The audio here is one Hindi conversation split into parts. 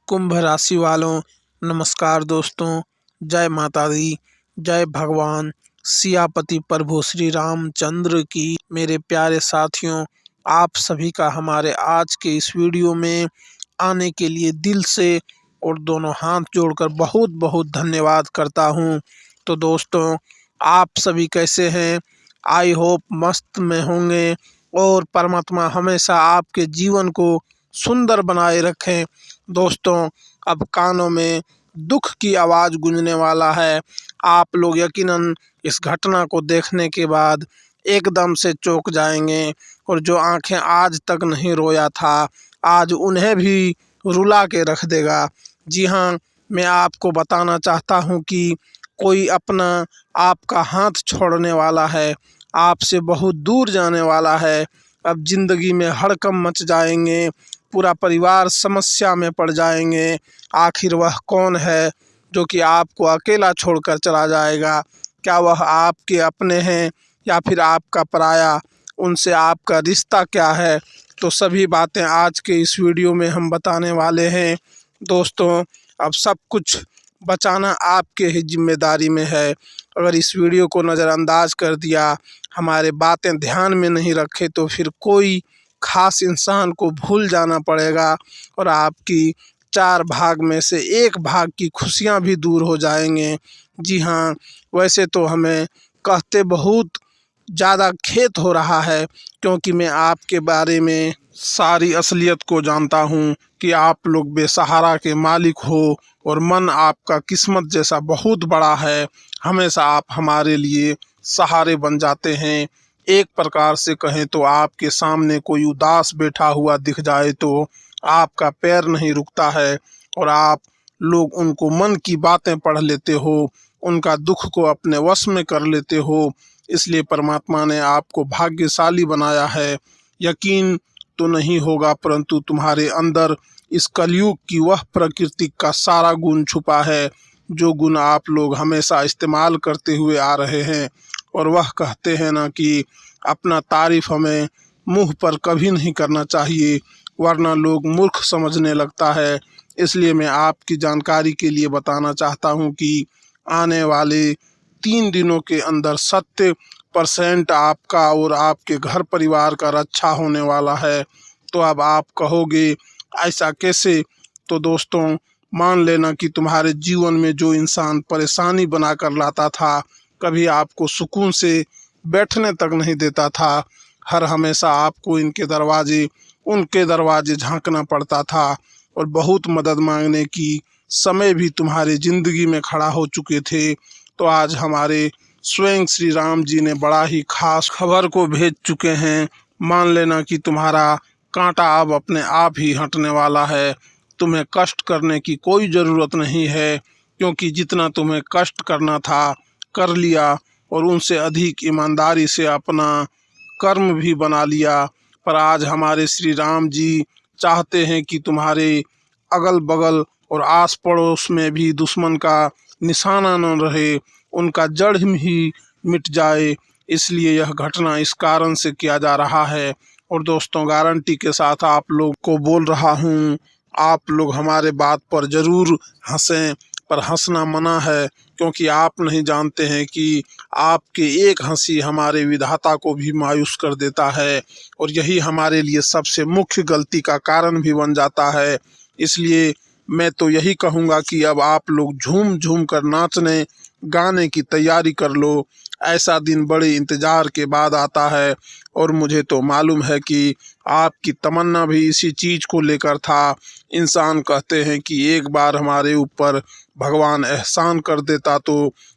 कुंभ राशि वालों, नमस्कार दोस्तों। जय माता दी, जय भगवान सियापति प्रभु श्री रामचंद्र की। मेरे प्यारे साथियों, आप सभी का हमारे आज के इस वीडियो में आने के लिए दिल से और दोनों हाथ जोड़कर बहुत बहुत धन्यवाद करता हूं। तो दोस्तों, आप सभी कैसे हैं? आई होप मस्त में होंगे और परमात्मा हमेशा आपके जीवन को सुंदर बनाए रखें। दोस्तों, अब कानों में दुख की आवाज़ गूंजने वाला है। आप लोग यकीनन इस घटना को देखने के बाद एकदम से चौंक जाएंगे और जो आंखें आज तक नहीं रोया था, आज उन्हें भी रुला के रख देगा। जी हाँ, मैं आपको बताना चाहता हूँ कि कोई अपना आपका हाथ छोड़ने वाला है, आपसे बहुत दूर जाने वाला है। अब ज़िंदगी में हड़कंप मच जाएंगे, पूरा परिवार समस्या में पड़ जाएंगे। आखिर वह कौन है जो कि आपको अकेला छोड़कर चला जाएगा? क्या वह आपके अपने हैं या फिर आपका पराया? उनसे आपका रिश्ता क्या है? तो सभी बातें आज के इस वीडियो में हम बताने वाले हैं। दोस्तों, अब सब कुछ बचाना आपके ही जिम्मेदारी में है। अगर इस वीडियो को नज़रअंदाज कर दिया, हमारे बातें ध्यान में नहीं रखे, तो फिर कोई खास इंसान को भूल जाना पड़ेगा और आपकी 4 भाग में से 1 भाग की खुशियां भी दूर हो जाएंगे। जी हाँ, वैसे तो हमें कहते बहुत ज़्यादा खेद हो रहा है, क्योंकि मैं आपके बारे में सारी असलियत को जानता हूँ कि आप लोग बेसहारा के मालिक हो और मन आपका किस्मत जैसा बहुत बड़ा है। हमेशा आप हमारे लिए सहारे बन जाते हैं। एक प्रकार से कहें तो आपके सामने कोई उदास बैठा हुआ दिख जाए तो आपका पैर नहीं रुकता है और आप लोग उनको मन की बातें पढ़ लेते हो, उनका दुख को अपने वश में कर लेते हो। इसलिए परमात्मा ने आपको भाग्यशाली बनाया है। यकीन तो नहीं होगा, परंतु तुम्हारे अंदर इस कलयुग की वह प्रकृति का सारा गुण छुपा है, जो गुण आप लोग हमेशा इस्तेमाल करते हुए आ रहे हैं। और वह कहते हैं ना कि अपना तारीफ हमें मुंह पर कभी नहीं करना चाहिए, वरना लोग मूर्ख समझने लगता है। इसलिए मैं आपकी जानकारी के लिए बताना चाहता हूं कि आने वाले 3 दिनों के अंदर 70% आपका और आपके घर परिवार का रक्षा होने वाला है। तो अब आप कहोगे ऐसा कैसे? तो दोस्तों, मान लेना कि तुम्हारे जीवन में जो इंसान परेशानी बनाकर लाता था, कभी आपको सुकून से बैठने तक नहीं देता था, हर हमेशा आपको उनके दरवाजे झांकना पड़ता था और बहुत मदद मांगने की समय भी तुम्हारी ज़िंदगी में खड़ा हो चुके थे, तो आज हमारे स्वयं श्री राम जी ने बड़ा ही खास खबर को भेज चुके हैं। मान लेना कि तुम्हारा कांटा अब अपने आप ही हटने वाला है। तुम्हें कष्ट करने की कोई ज़रूरत नहीं है, क्योंकि जितना तुम्हें कष्ट करना था कर लिया और उनसे अधिक ईमानदारी से अपना कर्म भी बना लिया। पर आज हमारे श्री राम जी चाहते हैं कि तुम्हारे अगल बगल और आस पड़ोस में भी दुश्मन का निशाना न रहे, उनका जड़ ही मिट जाए। इसलिए यह घटना इस कारण से किया जा रहा है। और दोस्तों, गारंटी के साथ आप लोग को बोल रहा हूँ, आप लोग हमारे बात पर ज़रूर हंसें, पर हंसना मना है, क्योंकि आप नहीं जानते हैं कि आपके एक हंसी हमारे विधाता को भी मायूस कर देता है और यही हमारे लिए सबसे मुख्य गलती का कारण भी बन जाता है। इसलिए मैं तो यही कहूँगा कि अब आप लोग झूम झूम कर नाचने गाने की तैयारी कर लो। ऐसा दिन बड़े इंतज़ार के बाद आता है और मुझे तो मालूम है कि आपकी तमन्ना भी इसी चीज़ को लेकर था। इंसान कहते हैं कि एक बार हमारे ऊपर भगवान एहसान कर देता तो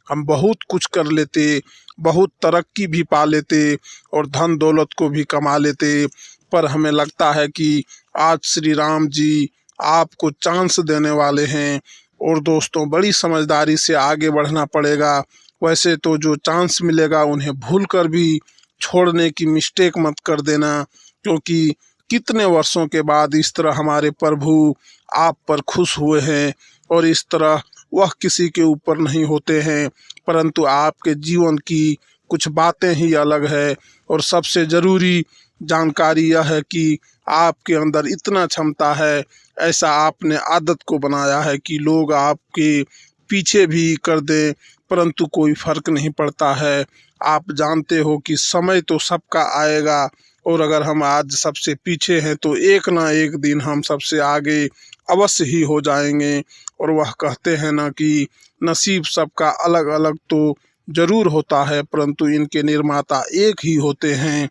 हम बहुत कुछ कर लेते, बहुत तरक्की भी पा लेते और धन दौलत को भी कमा लेते। पर हमें लगता है कि आज श्री राम जी आपको चांस देने वाले हैं और दोस्तों, बड़ी समझदारी से आगे बढ़ना पड़ेगा। वैसे तो जो चांस मिलेगा उन्हें भूल कर भी छोड़ने की मिस्टेक मत कर देना, क्योंकि कितने वर्षों के बाद इस तरह हमारे प्रभु आप पर खुश हुए हैं और इस तरह वह किसी के ऊपर नहीं होते हैं। परंतु आपके जीवन की कुछ बातें ही अलग है और सबसे ज़रूरी जानकारी यह है कि आपके अंदर इतना क्षमता है, ऐसा आपने आदत को बनाया है कि लोग आपके पीछे भी कर दें परंतु कोई फर्क नहीं पड़ता है। आप जानते हो कि समय तो सबका आएगा और अगर हम आज सबसे पीछे हैं तो एक ना एक दिन हम सबसे आगे अवश्य ही हो जाएंगे। और वह कहते हैं ना कि नसीब सबका अलग अलग तो जरूर होता है परंतु इनके निर्माता एक ही होते हैं।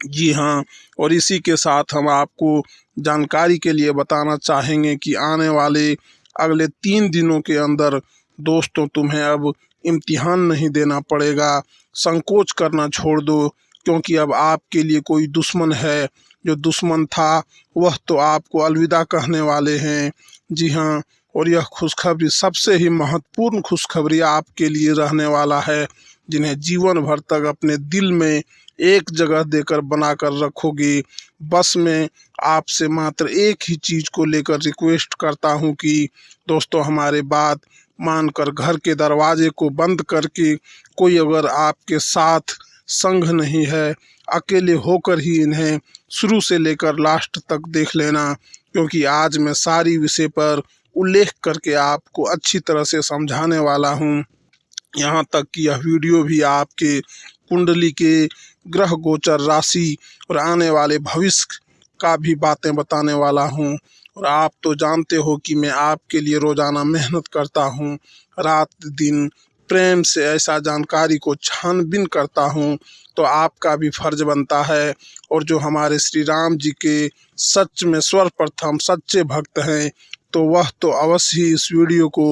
जी हाँ, और इसी के साथ हम आपको जानकारी के लिए बताना चाहेंगे कि आने वाले अगले 3 दिनों के अंदर दोस्तों तुम्हें अब इम्तिहान नहीं देना पड़ेगा। संकोच करना छोड़ दो क्योंकि अब आपके लिए कोई दुश्मन है। जो दुश्मन था वह तो आपको अलविदा कहने वाले हैं। जी हाँ, और यह खुशखबरी सबसे ही महत्वपूर्ण खुशखबरी आपके लिए रहने वाला है जिन्हें जीवन भर तक अपने दिल में एक जगह देकर बनाकर रखोगे। बस मैं आपसे मात्र एक ही चीज को लेकर रिक्वेस्ट करता हूँ कि दोस्तों हमारे बात मानकर घर के दरवाजे को बंद करके कोई अगर आपके साथ संग नहीं है, अकेले होकर ही इन्हें शुरू से लेकर लास्ट तक देख लेना क्योंकि आज मैं सारी विषय पर उल्लेख करके आपको अच्छी तरह से समझाने वाला हूँ। यहाँ तक कि यह वीडियो भी आपके कुंडली के ग्रह गोचर राशि और आने वाले भविष्य का भी बातें बताने वाला हूँ। और आप तो जानते हो कि मैं आपके लिए रोजाना मेहनत करता हूँ, रात दिन प्रेम से ऐसा जानकारी को छानबीन करता हूँ तो आपका भी फर्ज बनता है। और जो हमारे श्री राम जी के सच में सर्वप्रथम सच्चे भक्त हैं तो वह तो अवश्य ही इस वीडियो को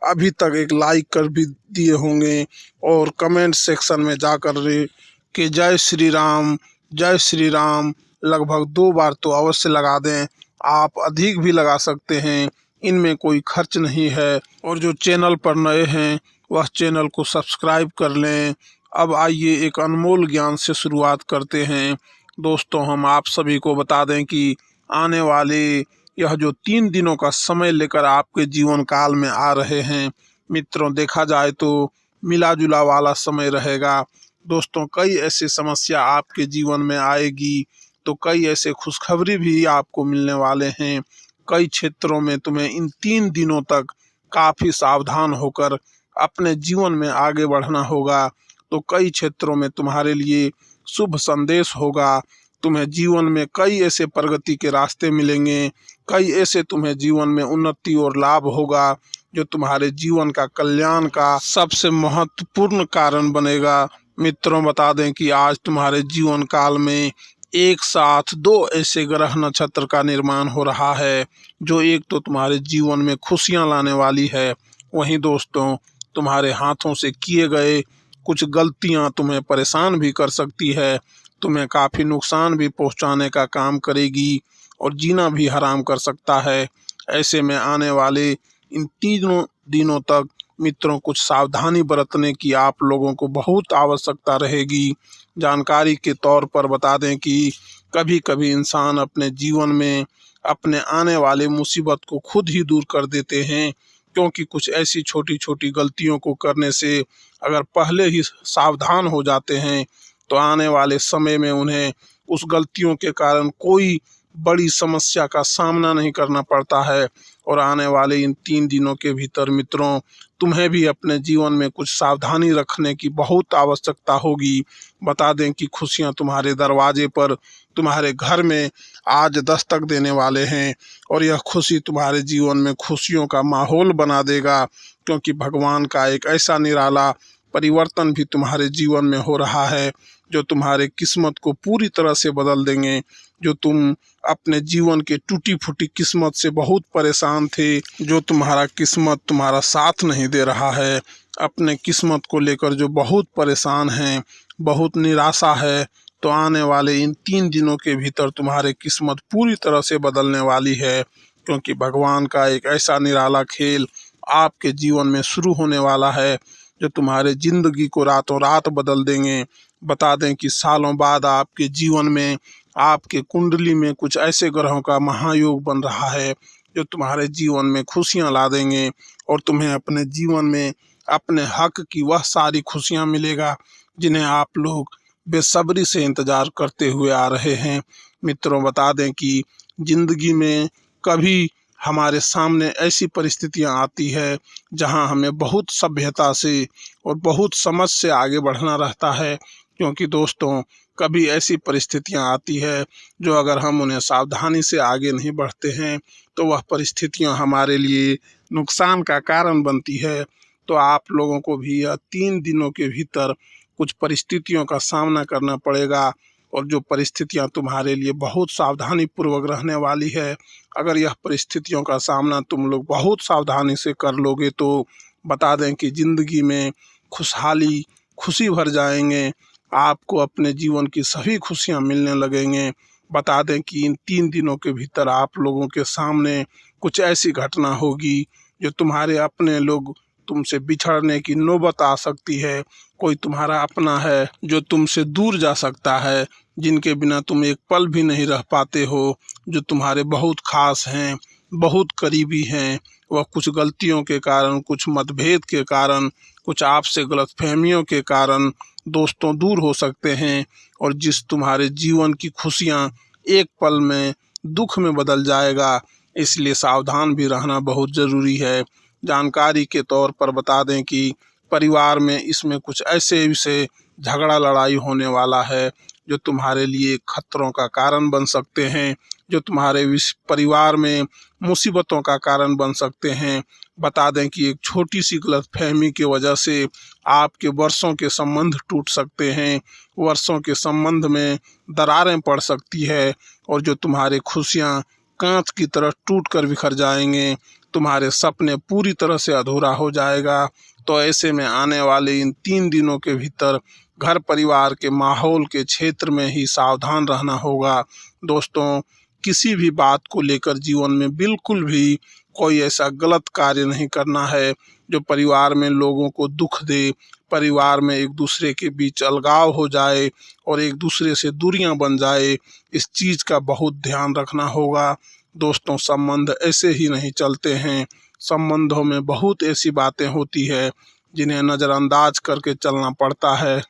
अभी तक एक लाइक कर भी दिए होंगे और कमेंट सेक्शन में जाकर कि जय श्री राम लगभग 2 बार तो अवश्य लगा दें। आप अधिक भी लगा सकते हैं, इनमें कोई खर्च नहीं है। और जो चैनल पर नए हैं वह चैनल को सब्सक्राइब कर लें। अब आइए एक अनमोल ज्ञान से शुरुआत करते हैं। दोस्तों हम आप सभी को बता दें कि आने वाले यह जो 3 दिनों का समय लेकर आपके जीवन काल में आ रहे हैं मित्रों, देखा जाए तो मिला जुला वाला समय रहेगा। दोस्तों कई ऐसी समस्या आपके जीवन में आएगी तो कई ऐसे खुशखबरी भी आपको मिलने वाले हैं। कई क्षेत्रों में तुम्हें इन 3 दिनों तक काफी सावधान होकर अपने जीवन में आगे बढ़ना होगा। तो कई क्षेत्रों में तुम्हारे लिए शुभ संदेश होगा। तुम्हें जीवन में कई ऐसे प्रगति के रास्ते मिलेंगे, कई ऐसे तुम्हें जीवन में उन्नति और लाभ होगा जो तुम्हारे जीवन का कल्याण का सबसे महत्वपूर्ण कारण बनेगा। मित्रों बता दें कि आज तुम्हारे जीवन काल में एक साथ 2 ऐसे ग्रह नक्षत्र का निर्माण हो रहा है जो एक तो तुम्हारे जीवन में खुशियां लाने वाली है, वहीं दोस्तों तुम्हारे हाथों से किए गए कुछ गलतियां तुम्हें परेशान भी कर सकती है, तुम्हें काफी नुकसान भी पहुंचाने का काम करेगी और जीना भी हराम कर सकता है। ऐसे में आने वाले इन 3 दिनों तक मित्रों कुछ सावधानी बरतने की आप लोगों को बहुत आवश्यकता रहेगी। जानकारी के तौर पर बता दें कि कभी कभी इंसान अपने जीवन में अपने आने वाले मुसीबत को खुद ही दूर कर देते हैं क्योंकि कुछ ऐसी छोटी छोटी गलतियों को करने से अगर पहले ही सावधान हो जाते हैं तो आने वाले समय में उन्हें उस गलतियों के कारण कोई बड़ी समस्या का सामना नहीं करना पड़ता है। और आने वाले इन 3 दिनों के भीतर मित्रों तुम्हें भी अपने जीवन में कुछ सावधानी रखने की बहुत आवश्यकता होगी। बता दें कि खुशियां तुम्हारे दरवाजे पर तुम्हारे घर में आज दस्तक देने वाले हैं और यह खुशी तुम्हारे जीवन में खुशियों का माहौल बना देगा क्योंकि भगवान का एक ऐसा निराला परिवर्तन भी तुम्हारे जीवन में हो रहा है जो तुम्हारे किस्मत को पूरी तरह से बदल देंगे। जो तुम अपने जीवन के टूटी फूटी किस्मत से बहुत परेशान थे, जो तुम्हारा किस्मत तुम्हारा साथ नहीं दे रहा है, अपने किस्मत को लेकर जो बहुत परेशान हैं, बहुत निराशा है, तो आने वाले इन 3 दिनों के भीतर तुम्हारे किस्मत पूरी तरह से बदलने वाली है क्योंकि भगवान का एक ऐसा निराला खेल आपके जीवन में शुरू होने वाला है जो तुम्हारे जिंदगी को रातों रात बदल देंगे। बता दें कि सालों बाद आपके जीवन में आपके कुंडली में कुछ ऐसे ग्रहों का महायोग बन रहा है जो तुम्हारे जीवन में खुशियां ला देंगे और तुम्हें अपने जीवन में अपने हक की वह सारी खुशियां मिलेगा जिन्हें आप लोग बेसब्री से इंतजार करते हुए आ रहे हैं। मित्रों बता दें कि जिंदगी में कभी हमारे सामने ऐसी परिस्थितियां आती है जहां हमें बहुत सभ्यता से और बहुत समझ से आगे बढ़ना रहता है, क्योंकि दोस्तों कभी ऐसी परिस्थितियां आती है जो अगर हम उन्हें सावधानी से आगे नहीं बढ़ते हैं तो वह परिस्थितियां हमारे लिए नुकसान का कारण बनती है। तो आप लोगों को भी यह 3 दिनों के भीतर कुछ परिस्थितियों का सामना करना पड़ेगा, और जो परिस्थितियां तुम्हारे लिए बहुत सावधानी पूर्वक रहने वाली है, अगर यह परिस्थितियों का सामना तुम लोग बहुत सावधानी से कर लोगे तो बता दें कि ज़िंदगी में खुशहाली खुशी भर जाएंगे, आपको अपने जीवन की सभी खुशियां मिलने लगेंगे। बता दें कि इन 3 दिनों के भीतर आप लोगों के सामने कुछ ऐसी घटना होगी जो तुम्हारे अपने लोग तुमसे बिछड़ने की नौबत आ सकती है। कोई तुम्हारा अपना है जो तुमसे दूर जा सकता है, जिनके बिना तुम एक पल भी नहीं रह पाते हो, जो तुम्हारे बहुत खास हैं, बहुत करीबी हैं। वह कुछ गलतियों के कारण, कुछ मतभेद के कारण, कुछ आपसे गलतफहमियों के कारण दोस्तों दूर हो सकते हैं, और जिस तुम्हारे जीवन की खुशियां एक पल में दुख में बदल जाएगा। इसलिए सावधान भी रहना बहुत ज़रूरी है। जानकारी के तौर पर बता दें कि परिवार में इसमें कुछ ऐसे विषय झगड़ा लड़ाई होने वाला है जो तुम्हारे लिए खतरों का कारण बन सकते हैं, जो तुम्हारे परिवार में मुसीबतों का कारण बन सकते हैं। बता दें कि एक छोटी सी गलतफहमी की वजह से आपके वर्षों के संबंध टूट सकते हैं, वर्षों के संबंध में दरारें पड़ सकती है, और जो तुम्हारे खुशियां कांच की तरह टूट कर बिखर जाएंगे, तुम्हारे सपने पूरी तरह से अधूरा हो जाएगा। तो ऐसे में आने वाले इन 3 दिनों के भीतर घर परिवार के माहौल के क्षेत्र में ही सावधान रहना होगा। दोस्तों किसी भी बात को लेकर जीवन में बिल्कुल भी कोई ऐसा गलत कार्य नहीं करना है जो परिवार में लोगों को दुख दे, परिवार में एक दूसरे के बीच अलगाव हो जाए और एक दूसरे से दूरियां बन जाए। इस चीज़ का बहुत ध्यान रखना होगा। दोस्तों संबंध ऐसे ही नहीं चलते हैं, संबंधों में बहुत ऐसी बातें होती है जिन्हें नज़रअंदाज करके चलना पड़ता है।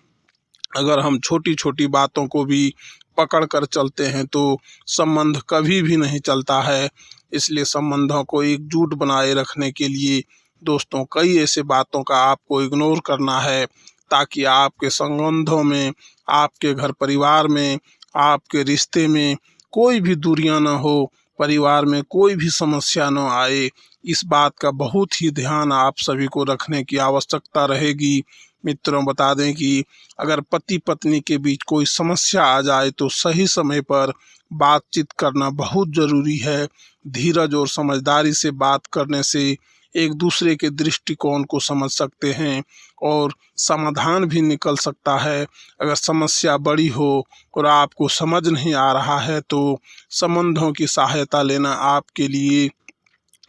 अगर हम छोटी छोटी बातों को भी पकड़ कर चलते हैं तो संबंध कभी भी नहीं चलता है। इसलिए संबंधों को एकजुट बनाए रखने के लिए दोस्तों कई ऐसे बातों का आपको इग्नोर करना है, ताकि आपके संबंधों में, आपके घर परिवार में, आपके रिश्ते में कोई भी दूरियां ना हो, परिवार में कोई भी समस्या न आए। इस बात का बहुत ही ध्यान आप सभी को रखने की आवश्यकता रहेगी। मित्रों बता दें कि अगर पति पत्नी के बीच कोई समस्या आ जाए तो सही समय पर बातचीत करना बहुत ज़रूरी है। धीरज और समझदारी से बात करने से एक दूसरे के दृष्टिकोण को समझ सकते हैं और समाधान भी निकल सकता है। अगर समस्या बड़ी हो और आपको समझ नहीं आ रहा है तो संबंधों की सहायता लेना आपके लिए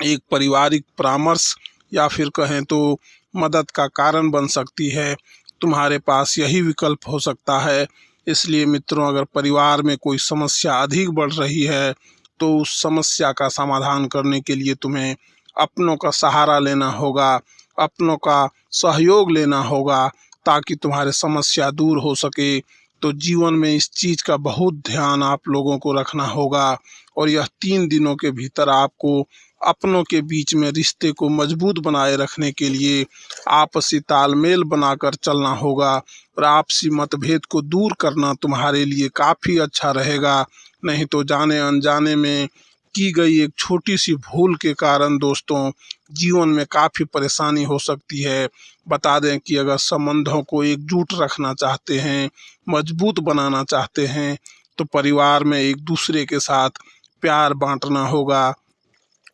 एक पारिवारिक परामर्श या फिर कहें तो मदद का कारण बन सकती है। तुम्हारे पास यही विकल्प हो सकता है। इसलिए मित्रों अगर परिवार में कोई समस्या अधिक बढ़ रही है तो उस समस्या का समाधान करने के लिए तुम्हें अपनों का सहारा लेना होगा, अपनों का सहयोग लेना होगा, ताकि तुम्हारे समस्या दूर हो सके। तो जीवन में इस चीज़ का बहुत ध्यान आप लोगों को रखना होगा, और यह 3 दिनों के भीतर आपको अपनों के बीच में रिश्ते को मजबूत बनाए रखने के लिए आपसी तालमेल बनाकर चलना होगा, और आपसी मतभेद को दूर करना तुम्हारे लिए काफ़ी अच्छा रहेगा। नहीं तो जाने अनजाने में की गई एक छोटी सी भूल के कारण दोस्तों जीवन में काफ़ी परेशानी हो सकती है। बता दें कि अगर संबंधों को एकजुट रखना चाहते हैं, मजबूत बनाना चाहते हैं, तो परिवार में एक दूसरे के साथ प्यार बांटना होगा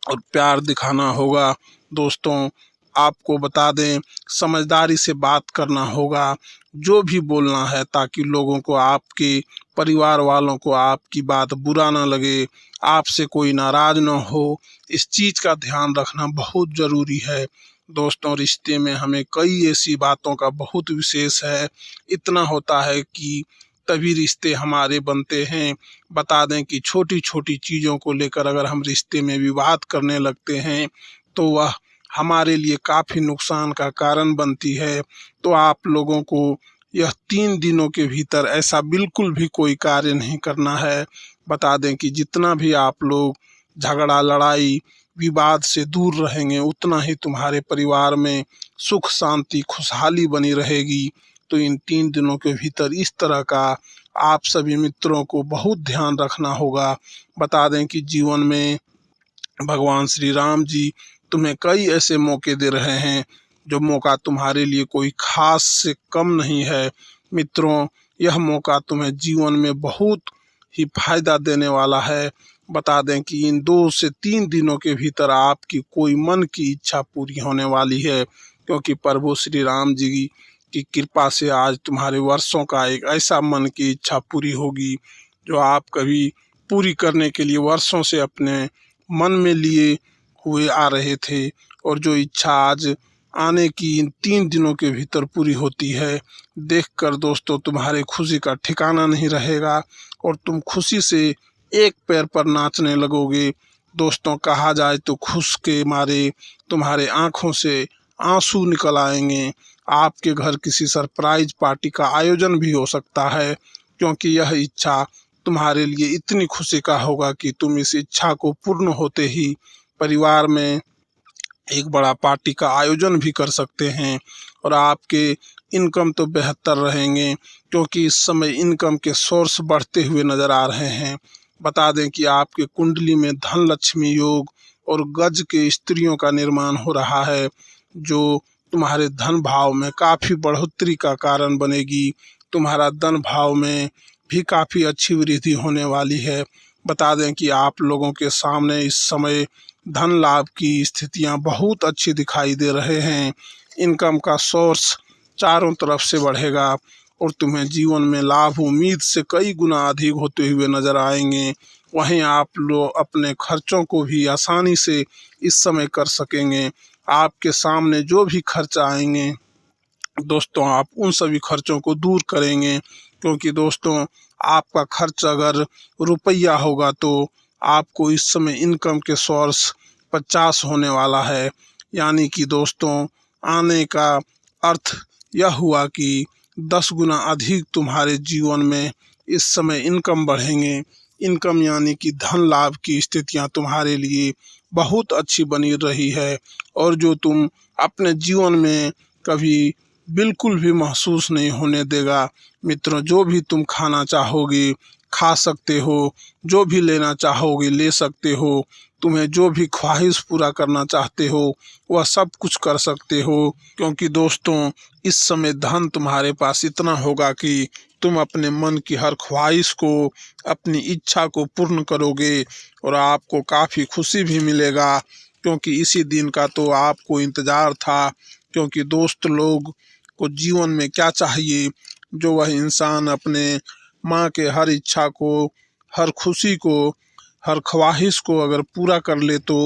और प्यार दिखाना होगा। दोस्तों आपको बता दें समझदारी से बात करना होगा, जो भी बोलना है, ताकि लोगों को, आपके परिवार वालों को आपकी बात बुरा ना लगे, आपसे कोई नाराज ना हो। इस चीज़ का ध्यान रखना बहुत ज़रूरी है। दोस्तों रिश्ते में हमें कई ऐसी बातों का बहुत विशेष है। इतना होता है कि तभी रिश्ते हमारे बनते हैं। बता दें कि छोटी छोटी चीज़ों को लेकर अगर हम रिश्ते में विवाद करने लगते हैं तो वह हमारे लिए काफ़ी नुकसान का कारण बनती है। तो आप लोगों को यह 3 दिनों के भीतर ऐसा बिल्कुल भी कोई कार्य नहीं करना है। बता दें कि जितना भी आप लोग झगड़ा लड़ाई विवाद से दूर रहेंगे, उतना ही तुम्हारे परिवार में सुख शांति खुशहाली बनी रहेगी। तो इन 3 दिनों के भीतर इस तरह का आप सभी मित्रों को बहुत ध्यान रखना होगा। बता दें कि जीवन में भगवान श्री राम जी तुम्हें कई ऐसे मौके दे रहे हैं जो मौका तुम्हारे लिए कोई खास से कम नहीं है। मित्रों, यह मौका तुम्हें जीवन में बहुत ही फायदा देने वाला है। बता दें कि इन 2 से 3 दिनों के भीतर आपकी कोई मन की इच्छा पूरी होने वाली है, क्योंकि प्रभु श्री राम जी की कृपा से आज तुम्हारे वर्षों का एक ऐसा मन की इच्छा पूरी होगी जो आप कभी पूरी करने के लिए वर्षों से अपने मन में लिए हुए आ रहे थे, और जो इच्छा आज आने की इन 3 दिनों के भीतर पूरी होती है। देखकर दोस्तों तुम्हारे खुशी का ठिकाना नहीं रहेगा और तुम खुशी से एक पैर पर नाचने लगोगे। दोस्तों, कहा जाए तो खुश के मारे तुम्हारे आंखों से आंसू निकल आएंगे। आपके घर किसी सरप्राइज पार्टी का आयोजन भी हो सकता है, क्योंकि यह इच्छा तुम्हारे लिए इतनी खुशी का होगा कि तुम इस इच्छा को पूर्ण होते ही परिवार में एक बड़ा पार्टी का आयोजन भी कर सकते हैं। और आपके इनकम तो बेहतर रहेंगे, क्योंकि इस समय इनकम के सोर्स बढ़ते हुए नज़र आ रहे हैं। बता दें कि आपके कुंडली में धन लक्ष्मी योग और गज के स्त्रियों का निर्माण हो रहा है, जो तुम्हारे धन भाव में काफ़ी बढ़ोतरी का कारण बनेगी। तुम्हारा धन भाव में भी काफ़ी अच्छी वृद्धि होने वाली है। बता दें कि आप लोगों के सामने इस समय धन लाभ की स्थितियां बहुत अच्छी दिखाई दे रहे हैं। इनकम का सोर्स चारों तरफ से बढ़ेगा और तुम्हें जीवन में लाभ उम्मीद से कई गुना अधिक होते हुए नजर आएंगे। वहीं आप लोग अपने खर्चों को भी आसानी से इस समय कर सकेंगे। आपके सामने जो भी खर्च आएंगे दोस्तों, आप उन सभी खर्चों को दूर करेंगे, क्योंकि दोस्तों आपका खर्च अगर रुपया होगा तो आपको इस समय इनकम के सोर्स 50 होने वाला है। यानी कि दोस्तों आने का अर्थ यह हुआ कि 10 गुना अधिक तुम्हारे जीवन में इस समय इनकम बढ़ेंगे। इनकम यानी कि धन लाभ की स्थितियां तुम्हारे लिए बहुत अच्छी बनी रही है, और जो तुम अपने जीवन में कभी बिल्कुल भी महसूस नहीं होने देगा। मित्रों, जो भी तुम खाना चाहोगे खा सकते हो, जो भी लेना चाहोगे ले सकते हो, तुम्हें जो भी ख्वाहिश पूरा करना चाहते हो वह सब कुछ कर सकते हो, क्योंकि दोस्तों इस समय धन तुम्हारे पास इतना होगा कि तुम अपने मन की हर ख्वाहिश को, अपनी इच्छा को पूर्ण करोगे और आपको काफ़ी खुशी भी मिलेगा, क्योंकि इसी दिन का तो आपको इंतज़ार था। क्योंकि दोस्त लोग को जीवन में क्या चाहिए, जो वह इंसान अपने माँ के हर इच्छा को, हर खुशी को, हर ख्वाहिश को अगर पूरा कर ले तो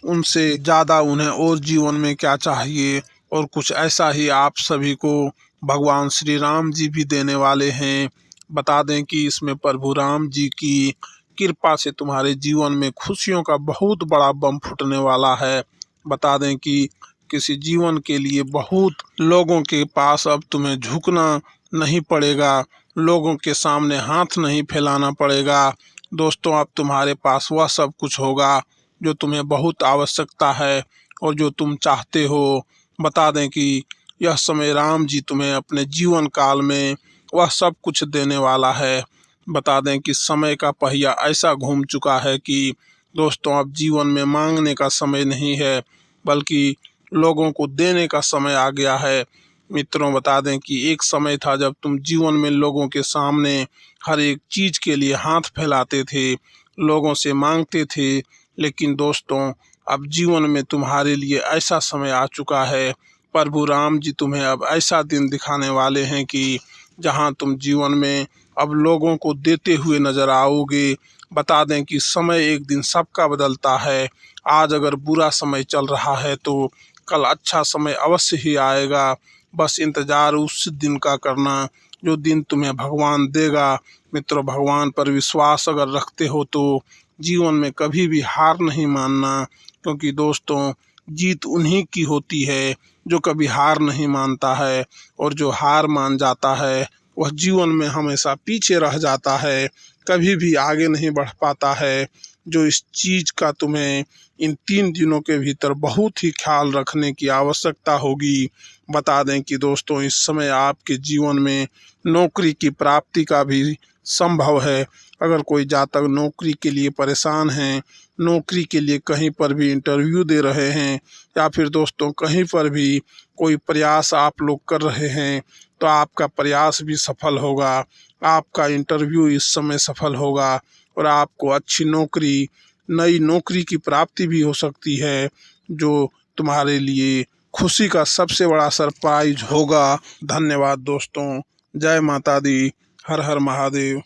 उनसे ज़्यादा उन्हें और जीवन में क्या चाहिए। और कुछ ऐसा ही आप सभी को भगवान श्री राम जी भी देने वाले हैं। बता दें कि इसमें प्रभु राम जी की कृपा से तुम्हारे जीवन में खुशियों का बहुत बड़ा बम फूटने वाला है। बता दें कि किसी जीवन के लिए बहुत लोगों के पास अब तुम्हें झुकना नहीं पड़ेगा, लोगों के सामने हाथ नहीं फैलाना पड़ेगा। दोस्तों अब तुम्हारे पास वह सब कुछ होगा जो तुम्हें बहुत आवश्यकता है और जो तुम चाहते हो। बता दें कि यह समय राम जी तुम्हें अपने जीवन काल में वह सब कुछ देने वाला है। बता दें कि समय का पहिया ऐसा घूम चुका है कि दोस्तों अब जीवन में मांगने का समय नहीं है, बल्कि लोगों को देने का समय आ गया है। मित्रों, बता दें कि एक समय था जब तुम जीवन में लोगों के सामने हर एक चीज़ के लिए हाथ फैलाते थे, लोगों से मांगते थे, लेकिन दोस्तों अब जीवन में तुम्हारे लिए ऐसा समय आ चुका है। प्रभु राम जी तुम्हें अब ऐसा दिन दिखाने वाले हैं कि जहां तुम जीवन में अब लोगों को देते हुए नजर आओगे। बता दें कि समय एक दिन सबका बदलता है। आज अगर बुरा समय चल रहा है तो कल अच्छा समय अवश्य ही आएगा। बस इंतज़ार उस दिन का करना जो दिन तुम्हें भगवान देगा। मित्रों, भगवान पर विश्वास अगर रखते हो तो जीवन में कभी भी हार नहीं मानना, क्योंकि दोस्तों जीत उन्हीं की होती है जो कभी हार नहीं मानता है, और जो हार मान जाता है वह जीवन में हमेशा पीछे रह जाता है, कभी भी आगे नहीं बढ़ पाता है। जो इस चीज़ का तुम्हें इन 3 दिनों के भीतर बहुत ही ख्याल रखने की आवश्यकता होगी। बता दें कि दोस्तों, इस समय आपके जीवन में नौकरी की प्राप्ति का भी संभव है। अगर कोई जातक नौकरी के लिए परेशान हैं, नौकरी के लिए कहीं पर भी इंटरव्यू दे रहे हैं, या फिर दोस्तों कहीं पर भी कोई प्रयास आप लोग कर रहे हैं, तो आपका प्रयास भी सफल होगा। आपका इंटरव्यू इस समय सफल होगा और आपको अच्छी नौकरी, नई नौकरी की प्राप्ति भी हो सकती है, जो तुम्हारे लिए खुशी का सबसे बड़ा सरप्राइज होगा। धन्यवाद दोस्तों। जय माता दी। हर हर महादेव।